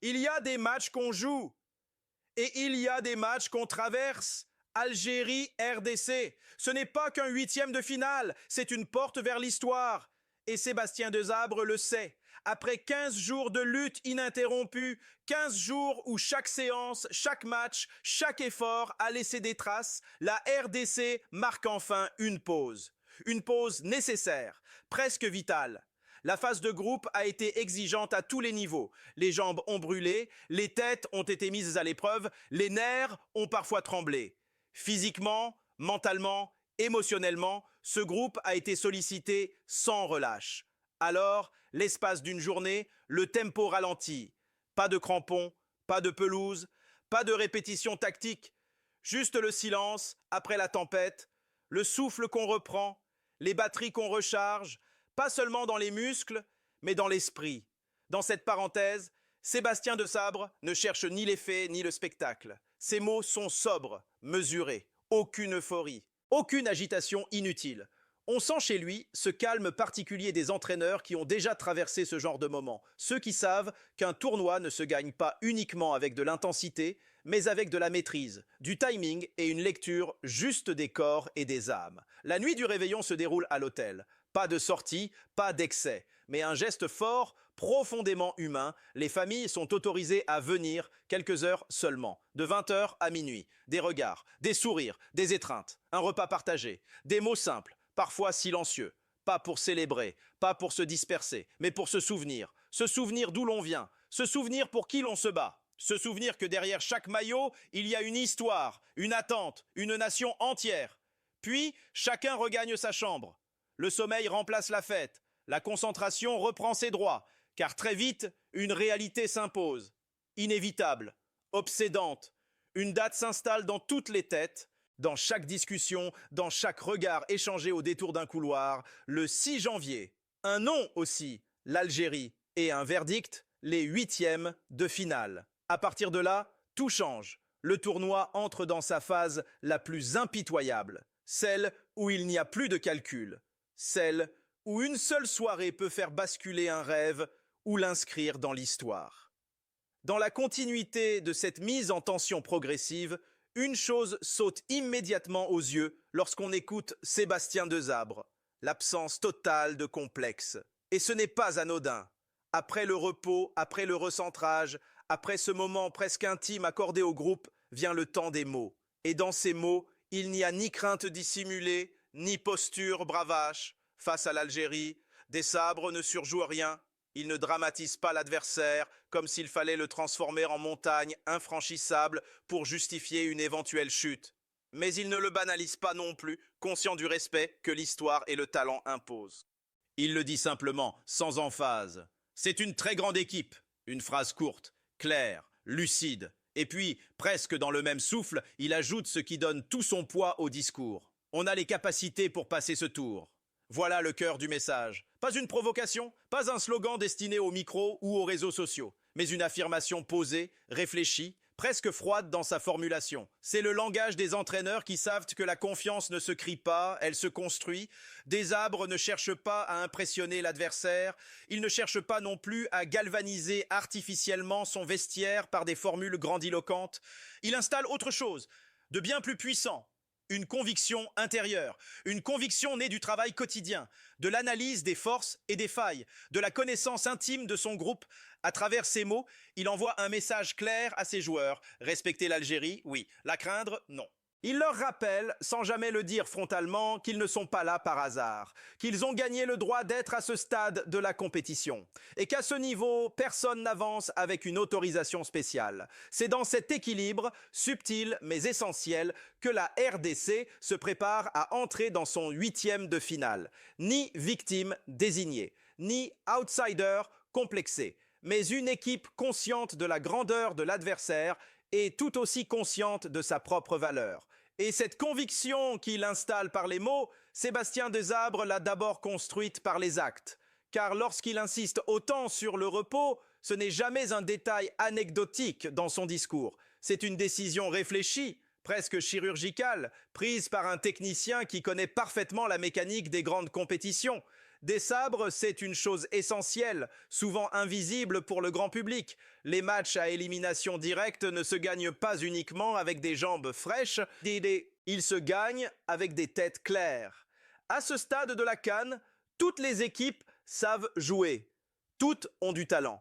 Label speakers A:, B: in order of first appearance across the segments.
A: Il y a des matchs qu'on joue et il y a des matchs qu'on traverse. Algérie, RDC. Ce n'est pas qu'un huitième de finale, c'est une porte vers l'histoire. Et Sébastien Desabre le sait. Après 15 jours de lutte ininterrompue, 15 jours où chaque séance, chaque match, chaque effort a laissé des traces, la RDC marque enfin une pause. Une pause nécessaire, presque vitale. La phase de groupe a été exigeante à tous les niveaux. Les jambes ont brûlé, les têtes ont été mises à l'épreuve, les nerfs ont parfois tremblé. Physiquement, mentalement, émotionnellement, ce groupe a été sollicité sans relâche. Alors, l'espace d'une journée, le tempo ralentit. Pas de crampons, pas de pelouse, pas de répétition tactique, juste le silence après la tempête, le souffle qu'on reprend, les batteries qu'on recharge, pas seulement dans les muscles, mais dans l'esprit. Dans cette parenthèse, Sébastien de Sabre ne cherche ni l'effet ni le spectacle. Ses mots sont sobres, mesurés, aucune euphorie, aucune agitation inutile. On sent chez lui ce calme particulier des entraîneurs qui ont déjà traversé ce genre de moment, ceux qui savent qu'un tournoi ne se gagne pas uniquement avec de l'intensité, mais avec de la maîtrise, du timing et une lecture juste des corps et des âmes. La nuit du réveillon se déroule à l'hôtel. Pas de sortie, pas d'excès, mais un geste fort, profondément humain. Les familles sont autorisées à venir quelques heures seulement, de 20h à minuit. Des regards, des sourires, des étreintes, un repas partagé, des mots simples, parfois silencieux. Pas pour célébrer, pas pour se disperser, mais pour se souvenir. Se souvenir d'où l'on vient, se souvenir pour qui l'on se bat. Se souvenir que derrière chaque maillot, il y a une histoire, une attente, une nation entière. Puis, chacun regagne sa chambre. Le sommeil remplace la fête, la concentration reprend ses droits, car très vite, une réalité s'impose. Inévitable, obsédante, une date s'installe dans toutes les têtes, dans chaque discussion, dans chaque regard échangé au détour d'un couloir, le 6 janvier. Un nom aussi, l'Algérie, et un verdict, les huitièmes de finale. À partir de là, tout change. Le tournoi entre dans sa phase la plus impitoyable, celle où il n'y a plus de calcul. Celle où une seule soirée peut faire basculer un rêve ou l'inscrire dans l'histoire. Dans la continuité de cette mise en tension progressive, une chose saute immédiatement aux yeux lorsqu'on écoute Sébastien Desabre, l'absence totale de complexe. Et ce n'est pas anodin. Après le repos, après le recentrage, après ce moment presque intime accordé au groupe, vient le temps des mots. Et dans ces mots, il n'y a ni crainte dissimulée, ni posture bravache. Face à l'Algérie, Desabre ne surjoue rien. Il ne dramatise pas l'adversaire comme s'il fallait le transformer en montagne infranchissable pour justifier une éventuelle chute. Mais il ne le banalise pas non plus, conscient du respect que l'histoire et le talent imposent. Il le dit simplement, sans emphase. C'est une très grande équipe. Une phrase courte, claire, lucide. Et puis, presque dans le même souffle, il ajoute ce qui donne tout son poids au discours. On a les capacités pour passer ce tour. Voilà le cœur du message. Pas une provocation, pas un slogan destiné aux micros ou aux réseaux sociaux, mais une affirmation posée, réfléchie, presque froide dans sa formulation. C'est le langage des entraîneurs qui savent que la confiance ne se crie pas, elle se construit. Desabre ne cherche pas à impressionner l'adversaire, il ne cherche pas non plus à galvaniser artificiellement son vestiaire par des formules grandiloquentes. Il installe autre chose, de bien plus puissant. Une conviction intérieure, une conviction née du travail quotidien, de l'analyse des forces et des failles, de la connaissance intime de son groupe. À travers ces mots, il envoie un message clair à ses joueurs. Respecter l'Algérie, oui. La craindre, non. Il leur rappelle, sans jamais le dire frontalement, qu'ils ne sont pas là par hasard, qu'ils ont gagné le droit d'être à ce stade de la compétition, et qu'à ce niveau, personne n'avance avec une autorisation spéciale. C'est dans cet équilibre, subtil mais essentiel, que la RDC se prépare à entrer dans son huitième de finale. Ni victime désignée, ni outsider complexé, mais une équipe consciente de la grandeur de l'adversaire et tout aussi consciente de sa propre valeur. Et cette conviction qu'il installe par les mots, Sébastien Desabre l'a d'abord construite par les actes. Car lorsqu'il insiste autant sur le repos, ce n'est jamais un détail anecdotique dans son discours. C'est une décision réfléchie, presque chirurgicale, prise par un technicien qui connaît parfaitement la mécanique des grandes compétitions. Des sabres, c'est une chose essentielle, souvent invisible pour le grand public. Les matchs à élimination directe ne se gagnent pas uniquement avec des jambes fraîches, ils se gagnent avec des têtes claires. À ce stade de la CAN, toutes les équipes savent jouer. Toutes ont du talent.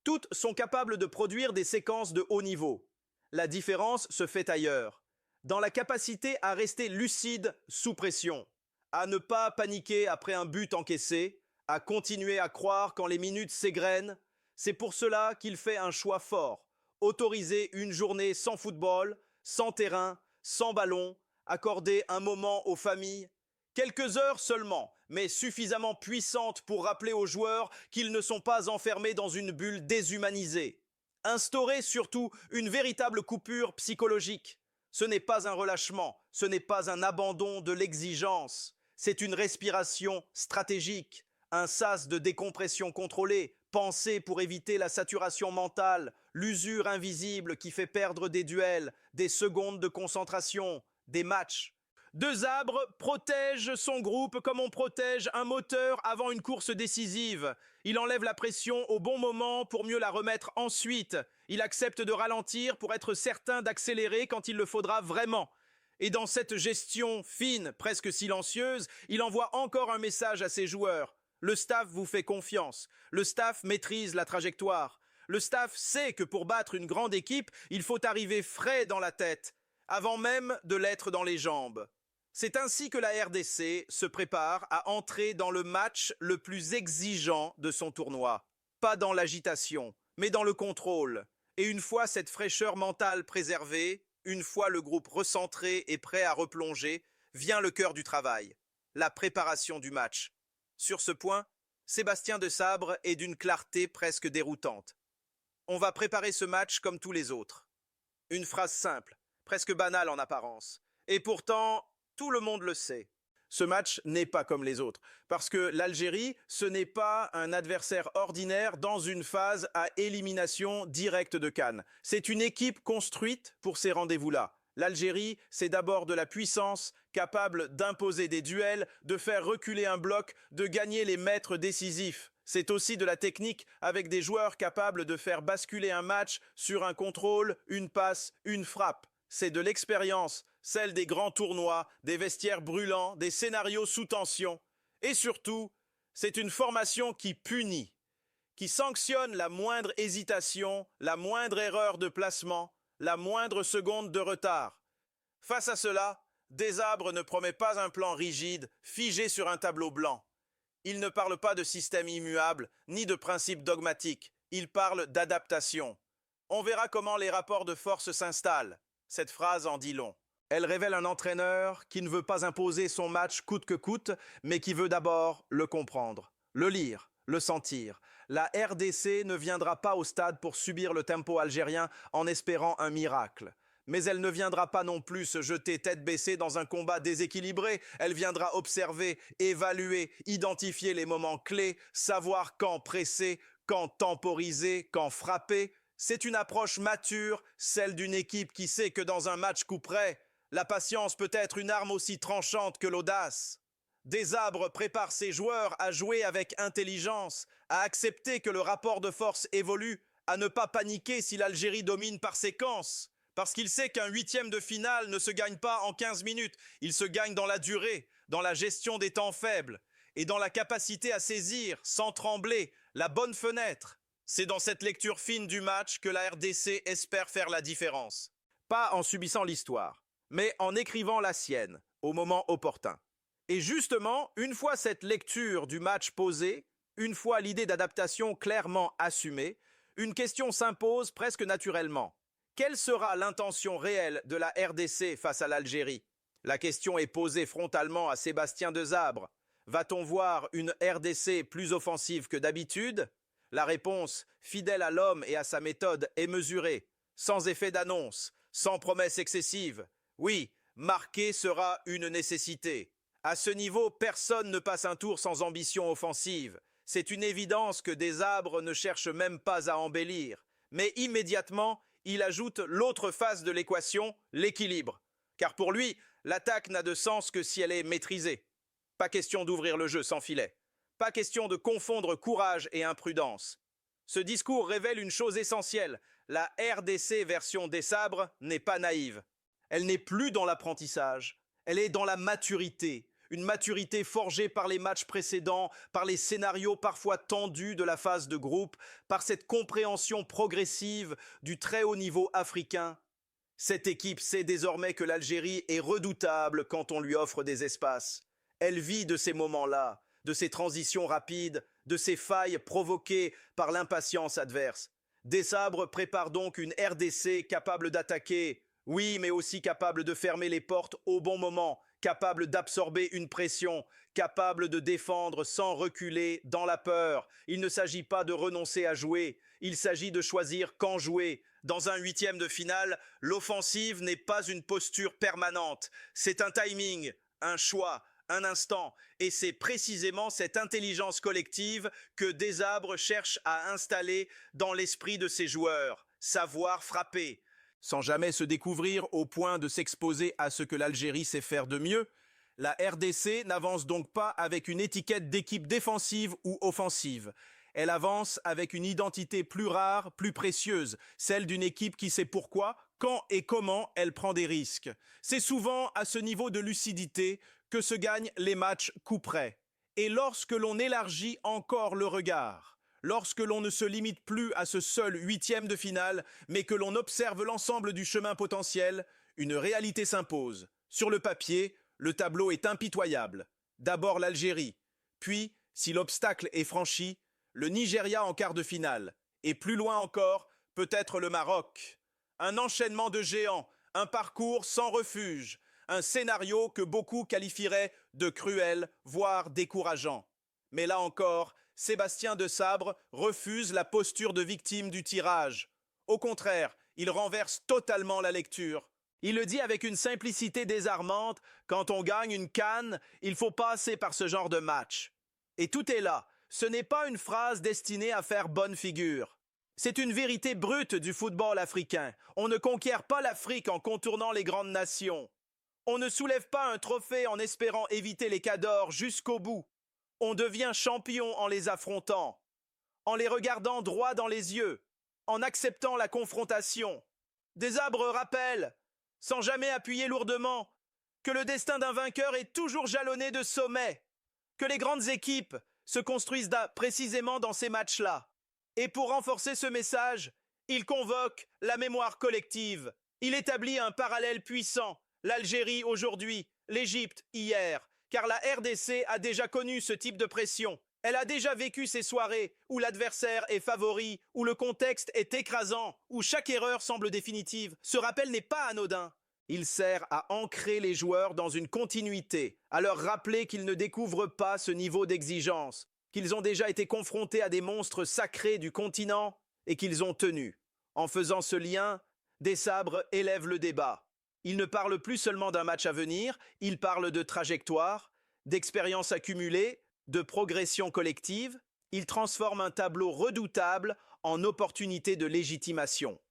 A: Toutes sont capables de produire des séquences de haut niveau. La différence se fait ailleurs, dans la capacité à rester lucide sous pression, à ne pas paniquer après un but encaissé, à continuer à croire quand les minutes s'égrènent. C'est pour cela qu'il fait un choix fort, autoriser une journée sans football, sans terrain, sans ballon, accorder un moment aux familles, quelques heures seulement, mais suffisamment puissantes pour rappeler aux joueurs qu'ils ne sont pas enfermés dans une bulle déshumanisée. Instaurer surtout une véritable coupure psychologique. Ce n'est pas un relâchement, ce n'est pas un abandon de l'exigence, c'est une respiration stratégique, un sas de décompression contrôlée, pensé pour éviter la saturation mentale, l'usure invisible qui fait perdre des duels, des secondes de concentration, des matchs. De Zabre protège son groupe comme on protège un moteur avant une course décisive. Il enlève la pression au bon moment pour mieux la remettre ensuite. Il accepte de ralentir pour être certain d'accélérer quand il le faudra vraiment. Et dans cette gestion fine, presque silencieuse, il envoie encore un message à ses joueurs. Le staff vous fait confiance. Le staff maîtrise la trajectoire. Le staff sait que pour battre une grande équipe, il faut arriver frais dans la tête, avant même de l'être dans les jambes. C'est ainsi que la RDC se prépare à entrer dans le match le plus exigeant de son tournoi. Pas dans l'agitation, mais dans le contrôle. Et une fois cette fraîcheur mentale préservée, une fois le groupe recentré et prêt à replonger, vient le cœur du travail, la préparation du match. Sur ce point, Sébastien de Sabre est d'une clarté presque déroutante. On va préparer ce match comme tous les autres. Une phrase simple, presque banale en apparence. Et pourtant, tout le monde le sait. Ce match n'est pas comme les autres, parce que l'Algérie, ce n'est pas un adversaire ordinaire dans une phase à élimination directe de CAN. C'est une équipe construite pour ces rendez-vous-là. L'Algérie, c'est d'abord de la puissance, capable d'imposer des duels, de faire reculer un bloc, de gagner les mètres décisifs. C'est aussi de la technique avec des joueurs capables de faire basculer un match sur un contrôle, une passe, une frappe. C'est de l'expérience, celle des grands tournois, des vestiaires brûlants, des scénarios sous tension. Et surtout, c'est une formation qui punit, qui sanctionne la moindre hésitation, la moindre erreur de placement, la moindre seconde de retard. Face à cela, Desabre ne promet pas un plan rigide, figé sur un tableau blanc. Il ne parle pas de système immuable, ni de principe dogmatique. Il parle d'adaptation. On verra comment les rapports de force s'installent. Cette phrase en dit long. Elle révèle un entraîneur qui ne veut pas imposer son match coûte que coûte, mais qui veut d'abord le comprendre, le lire, le sentir. La RDC ne viendra pas au stade pour subir le tempo algérien en espérant un miracle. Mais elle ne viendra pas non plus se jeter tête baissée dans un combat déséquilibré. Elle viendra observer, évaluer, identifier les moments clés, savoir quand presser, quand temporiser, quand frapper. C'est une approche mature, celle d'une équipe qui sait que dans un match coup-près, la patience peut être une arme aussi tranchante que l'audace. Desabre prépare ses joueurs à jouer avec intelligence, à accepter que le rapport de force évolue, à ne pas paniquer si l'Algérie domine par séquence. Parce qu'il sait qu'un huitième de finale ne se gagne pas en 15 minutes, il se gagne dans la durée, dans la gestion des temps faibles, et dans la capacité à saisir, sans trembler, la bonne fenêtre. C'est dans cette lecture fine du match que la RDC espère faire la différence. Pas en subissant l'histoire, mais en écrivant la sienne, au moment opportun. Et justement, une fois cette lecture du match posée, une fois l'idée d'adaptation clairement assumée, une question s'impose presque naturellement. Quelle sera l'intention réelle de la RDC face à l'Algérie? La question est posée frontalement à Sébastien de Sabre. Va-t-on voir une RDC plus offensive que d'habitude? La réponse, fidèle à l'homme et à sa méthode, est mesurée, sans effet d'annonce, sans promesse excessive. Oui, marquer sera une nécessité. À ce niveau, personne ne passe un tour sans ambition offensive. C'est une évidence que Desabre ne cherche même pas à embellir. Mais immédiatement, il ajoute l'autre face de l'équation, l'équilibre. Car pour lui, l'attaque n'a de sens que si elle est maîtrisée. Pas question d'ouvrir le jeu sans filet. Pas question de confondre courage et imprudence. Ce discours révèle une chose essentielle. La RDC version des sabres n'est pas naïve. Elle n'est plus dans l'apprentissage. Elle est dans la maturité. Une maturité forgée par les matchs précédents, par les scénarios parfois tendus de la phase de groupe, par cette compréhension progressive du très haut niveau africain. Cette équipe sait désormais que l'Algérie est redoutable quand on lui offre des espaces. Elle vit de ces moments-là, de ces transitions rapides, de ces failles provoquées par l'impatience adverse. Desabre prépare donc une RDC capable d'attaquer, oui, mais aussi capable de fermer les portes au bon moment, capable d'absorber une pression, capable de défendre sans reculer dans la peur. Il ne s'agit pas de renoncer à jouer, il s'agit de choisir quand jouer. Dans un huitième de finale, l'offensive n'est pas une posture permanente, c'est un timing, un choix, un instant, et c'est précisément cette intelligence collective que Desabre cherche à installer dans l'esprit de ses joueurs, savoir frapper, sans jamais se découvrir au point de s'exposer à ce que l'Algérie sait faire de mieux. La RDC n'avance donc pas avec une étiquette d'équipe défensive ou offensive. Elle avance avec une identité plus rare, plus précieuse, celle d'une équipe qui sait pourquoi, quand et comment elle prend des risques. C'est souvent à ce niveau de lucidité que se gagnent les matchs coup près. Et lorsque l'on élargit encore le regard, lorsque l'on ne se limite plus à ce seul huitième de finale, mais que l'on observe l'ensemble du chemin potentiel, une réalité s'impose. Sur le papier, le tableau est impitoyable. D'abord l'Algérie, puis, si l'obstacle est franchi, le Nigeria en quart de finale, et plus loin encore, peut-être le Maroc. Un enchaînement de géants, un parcours sans refuge, un scénario que beaucoup qualifieraient de cruel, voire décourageant. Mais là encore, Sébastien Desabre refuse la posture de victime du tirage. Au contraire, il renverse totalement la lecture. Il le dit avec une simplicité désarmante, quand on gagne une CAN, il faut passer par ce genre de match. Et tout est là. Ce n'est pas une phrase destinée à faire bonne figure. C'est une vérité brute du football africain. On ne conquiert pas l'Afrique en contournant les grandes nations. On ne soulève pas un trophée en espérant éviter les cadors jusqu'au bout. On devient champion en les affrontant, en les regardant droit dans les yeux, en acceptant la confrontation. Desabre rappelle, sans jamais appuyer lourdement, que le destin d'un vainqueur est toujours jalonné de sommets, que les grandes équipes se construisent précisément dans ces matchs-là. Et pour renforcer ce message, il convoque la mémoire collective. Il établit un parallèle puissant, l'Algérie aujourd'hui, l'Égypte hier, car la RDC a déjà connu ce type de pression. Elle a déjà vécu ces soirées où l'adversaire est favori, où le contexte est écrasant, où chaque erreur semble définitive. Ce rappel n'est pas anodin. Il sert à ancrer les joueurs dans une continuité, à leur rappeler qu'ils ne découvrent pas ce niveau d'exigence, qu'ils ont déjà été confrontés à des monstres sacrés du continent et qu'ils ont tenu. En faisant ce lien, Desabre élève le débat. Il ne parle plus seulement d'un match à venir, il parle de trajectoire, d'expérience accumulée, de progression collective. Il transforme un tableau redoutable en opportunité de légitimation.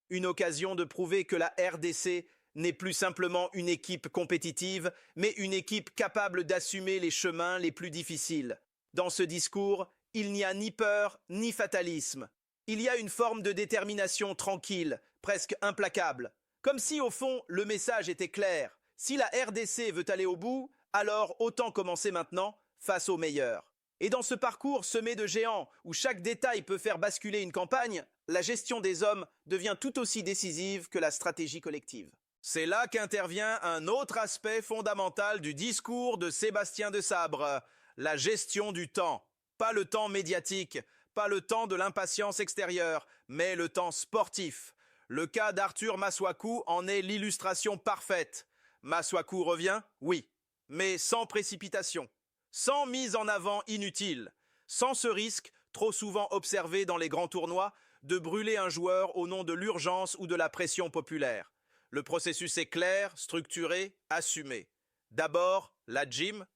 A: Une occasion de prouver que la RDC n'est plus simplement une équipe compétitive, mais une équipe capable d'assumer les chemins les plus difficiles. Dans ce discours, il n'y a ni peur ni fatalisme. Il y a une forme de détermination tranquille, presque implacable. Comme si, au fond, le message était clair. Si la RDC veut aller au bout, alors autant commencer maintenant, face aux meilleurs. Et dans ce parcours semé de géants, où chaque détail peut faire basculer une campagne, la gestion des hommes devient tout aussi décisive que la stratégie collective. C'est là qu'intervient un autre aspect fondamental du discours de Sébastien Desabre, la gestion du temps. Pas le temps médiatique, pas le temps de l'impatience extérieure, mais le temps sportif. Le cas d'Arthur Masuaku en est l'illustration parfaite. Masuaku revient, oui, mais sans précipitation, sans mise en avant inutile, sans ce risque, trop souvent observé dans les grands tournois, de brûler un joueur au nom de l'urgence ou de la pression populaire. Le processus est clair, structuré, assumé. D'abord, la gym,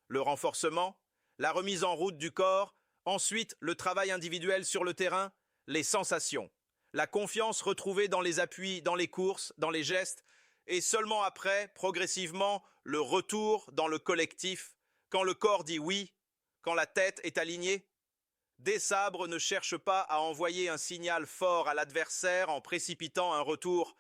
A: le renforcement, la remise en route du corps, ensuite le travail individuel sur le terrain, les sensations, la confiance retrouvée dans les appuis, dans les courses, dans les gestes, et seulement après, progressivement, le retour dans le collectif, quand le corps dit oui, quand la tête est alignée? Desabre ne cherche pas à envoyer un signal fort à l'adversaire en précipitant un retour.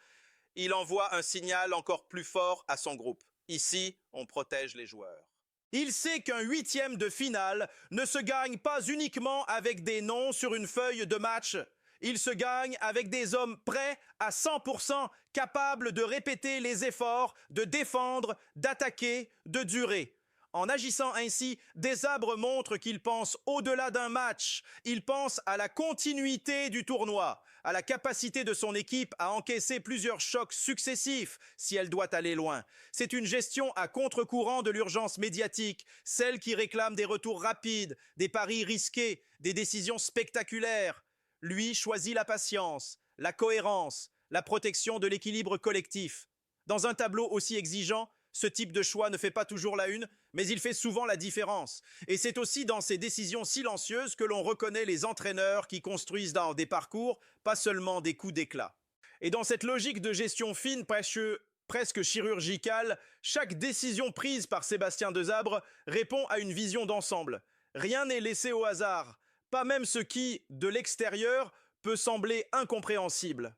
A: Il envoie un signal encore plus fort à son groupe. Ici, on protège les joueurs. Il sait qu'un huitième de finale ne se gagne pas uniquement avec des noms sur une feuille de match. Il se gagne avec des hommes prêts à 100%, capables de répéter les efforts, de défendre, d'attaquer, de durer. En agissant ainsi, Desabre montre qu'il pense au-delà d'un match. Il pense à la continuité du tournoi, à la capacité de son équipe à encaisser plusieurs chocs successifs si elle doit aller loin. C'est une gestion à contre-courant de l'urgence médiatique, celle qui réclame des retours rapides, des paris risqués, des décisions spectaculaires. Lui choisit la patience, la cohérence, la protection de l'équilibre collectif. Dans un tableau aussi exigeant, ce type de choix ne fait pas toujours la une, mais il fait souvent la différence. Et c'est aussi dans ces décisions silencieuses que l'on reconnaît les entraîneurs qui construisent dans des parcours, pas seulement des coups d'éclat. Et dans cette logique de gestion fine, presque chirurgicale, chaque décision prise par Sébastien Desabre répond à une vision d'ensemble. Rien n'est laissé au hasard, pas même ce qui, de l'extérieur, peut sembler incompréhensible.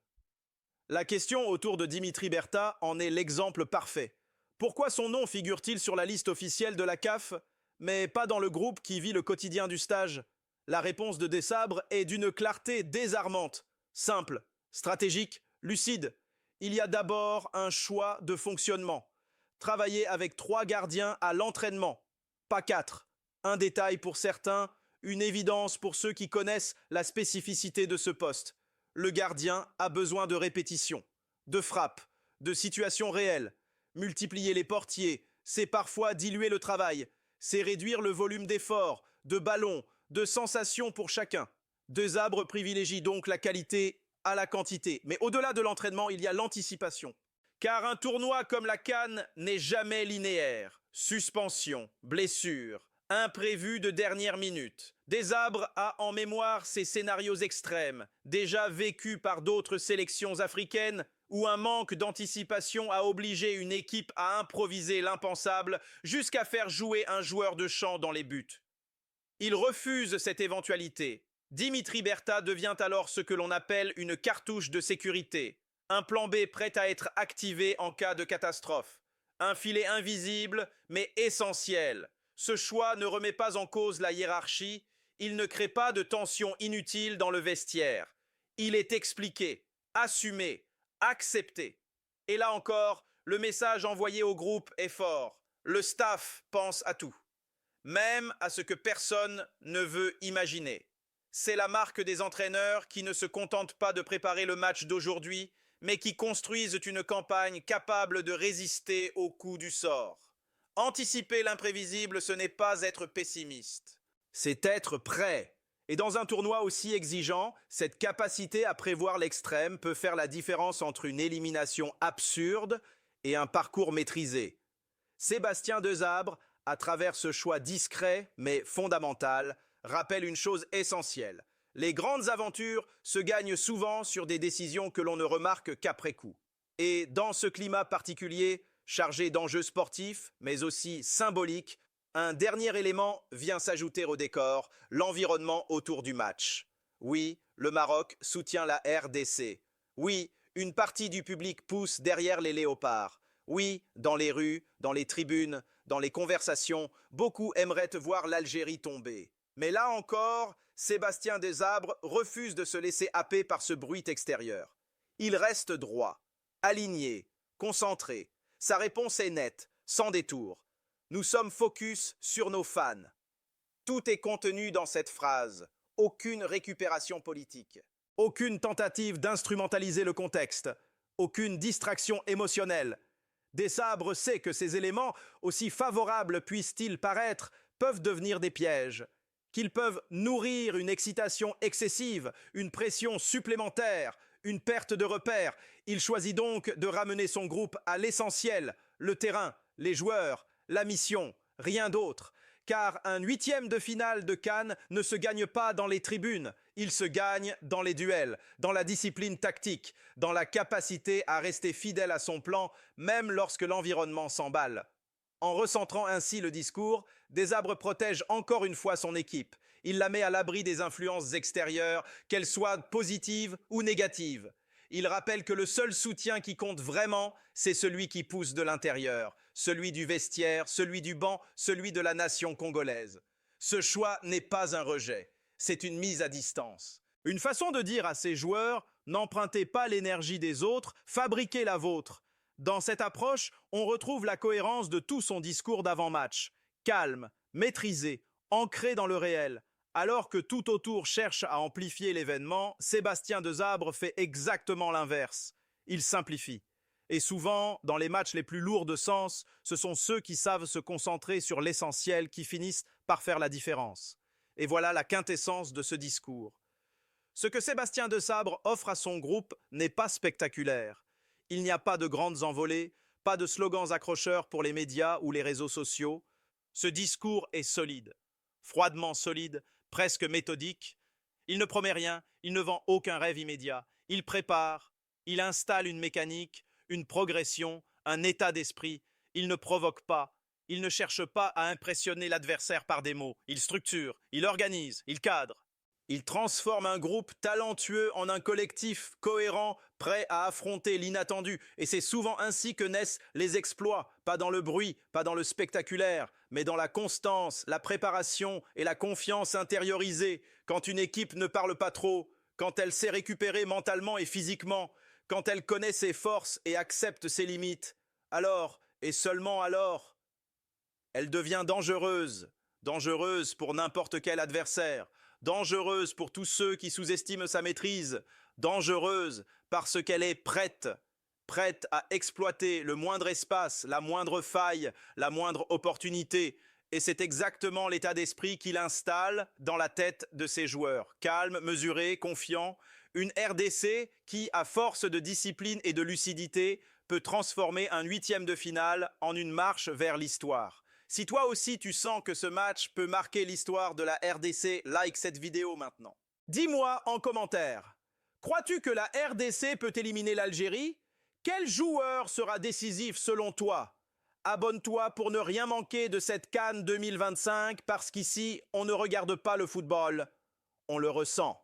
A: La question autour de Dimitri Berta en est l'exemple parfait. Pourquoi son nom figure-t-il sur la liste officielle de la CAF, mais pas dans le groupe qui vit le quotidien du stage? La réponse de Desabre est d'une clarté désarmante, simple, stratégique, lucide. Il y a d'abord un choix de fonctionnement. Travailler avec 3 gardiens à l'entraînement, pas 4. Un détail pour certains, une évidence pour ceux qui connaissent la spécificité de ce poste. Le gardien a besoin de répétition, de frappe, de situations réelles. Multiplier les portiers, c'est parfois diluer le travail, c'est réduire le volume d'efforts, de ballons, de sensations pour chacun. Desabre privilégie donc la qualité à la quantité. Mais au-delà de l'entraînement, il y a l'anticipation. Car un tournoi comme la CAN n'est jamais linéaire. Suspension, blessure, imprévu de dernière minute. Desabre a en mémoire ces scénarios extrêmes, déjà vécus par d'autres sélections africaines, où un manque d'anticipation a obligé une équipe à improviser l'impensable jusqu'à faire jouer un joueur de champ dans les buts. Il refuse cette éventualité. Dimitri Berta devient alors ce que l'on appelle une cartouche de sécurité, un plan B prêt à être activé en cas de catastrophe. Un filet invisible, mais essentiel. Ce choix ne remet pas en cause la hiérarchie, il ne crée pas de tension inutile dans le vestiaire. Il est expliqué, assumé, accepté. Et là encore, le message envoyé au groupe est fort. Le staff pense à tout, même à ce que personne ne veut imaginer. C'est la marque des entraîneurs qui ne se contentent pas de préparer le match d'aujourd'hui, mais qui construisent une campagne capable de résister aux coups du sort. Anticiper l'imprévisible, ce n'est pas être pessimiste, c'est être prêt. Et dans un tournoi aussi exigeant, cette capacité à prévoir l'extrême peut faire la différence entre une élimination absurde et un parcours maîtrisé. Sébastien Desabre, à travers ce choix discret mais fondamental, rappelle une chose essentielle. Les grandes aventures se gagnent souvent sur des décisions que l'on ne remarque qu'après coup. Et dans ce climat particulier, chargé d'enjeux sportifs, mais aussi symboliques, un dernier élément vient s'ajouter au décor, l'environnement autour du match. Oui, le Maroc soutient la RDC. Oui, une partie du public pousse derrière les léopards. Oui, dans les rues, dans les tribunes, dans les conversations, beaucoup aimeraient voir l'Algérie tomber. Mais là encore, Sébastien Desabre refuse de se laisser happer par ce bruit extérieur. Il reste droit, aligné, concentré. Sa réponse est nette, sans détour. Nous sommes focus sur nos fans. Tout est contenu dans cette phrase. Aucune récupération politique. Aucune tentative d'instrumentaliser le contexte. Aucune distraction émotionnelle. Desabre sait que ces éléments, aussi favorables puissent-ils paraître, peuvent devenir des pièges. Qu'ils peuvent nourrir une excitation excessive, une pression supplémentaire, une perte de repères. Il choisit donc de ramener son groupe à l'essentiel, le terrain, les joueurs, la mission, rien d'autre. Car un huitième de finale de CAN ne se gagne pas dans les tribunes, il se gagne dans les duels, dans la discipline tactique, dans la capacité à rester fidèle à son plan, même lorsque l'environnement s'emballe. En recentrant ainsi le discours, Desabre protège encore une fois son équipe. Il la met à l'abri des influences extérieures, qu'elles soient positives ou négatives. Il rappelle que le seul soutien qui compte vraiment, c'est celui qui pousse de l'intérieur, celui du vestiaire, celui du banc, celui de la nation congolaise. Ce choix n'est pas un rejet, c'est une mise à distance. Une façon de dire à ses joueurs, n'empruntez pas l'énergie des autres, fabriquez la vôtre. Dans cette approche, on retrouve la cohérence de tout son discours d'avant-match. Calme, maîtrisé, ancré dans le réel. Alors que tout autour cherche à amplifier l'événement, Sébastien Desabre fait exactement l'inverse. Il simplifie. Et souvent, dans les matchs les plus lourds de sens, ce sont ceux qui savent se concentrer sur l'essentiel qui finissent par faire la différence. Et voilà la quintessence de ce discours. Ce que Sébastien Desabre offre à son groupe n'est pas spectaculaire. Il n'y a pas de grandes envolées, pas de slogans accrocheurs pour les médias ou les réseaux sociaux. Ce discours est solide, froidement solide, presque méthodique. Il ne promet rien, il ne vend aucun rêve immédiat. Il prépare, il installe une mécanique, une progression, un état d'esprit. Il ne provoque pas, il ne cherche pas à impressionner l'adversaire par des mots. Il structure, il organise, il cadre. Il transforme un groupe talentueux en un collectif cohérent, prêt à affronter l'inattendu. Et c'est souvent ainsi que naissent les exploits, pas dans le bruit, pas dans le spectaculaire, mais dans la constance, la préparation et la confiance intériorisée. Quand une équipe ne parle pas trop, quand elle sait récupérer mentalement et physiquement, quand elle connaît ses forces et accepte ses limites, alors, et seulement alors, elle devient dangereuse. Dangereuse pour n'importe quel adversaire. Dangereuse pour tous ceux qui sous-estiment sa maîtrise, dangereuse parce qu'elle est prête, prête à exploiter le moindre espace, la moindre faille, la moindre opportunité. Et c'est exactement l'état d'esprit qu'il installe dans la tête de ses joueurs. Calme, mesuré, confiant. Une RDC qui, à force de discipline et de lucidité, peut transformer un huitième de finale en une marche vers l'histoire. Si toi aussi tu sens que ce match peut marquer l'histoire de la RDC, like cette vidéo maintenant. Dis-moi en commentaire, crois-tu que la RDC peut éliminer l'Algérie? Quel joueur sera décisif selon toi? Abonne-toi pour ne rien manquer de cette CAN 2025 parce qu'ici, on ne regarde pas le football, on le ressent.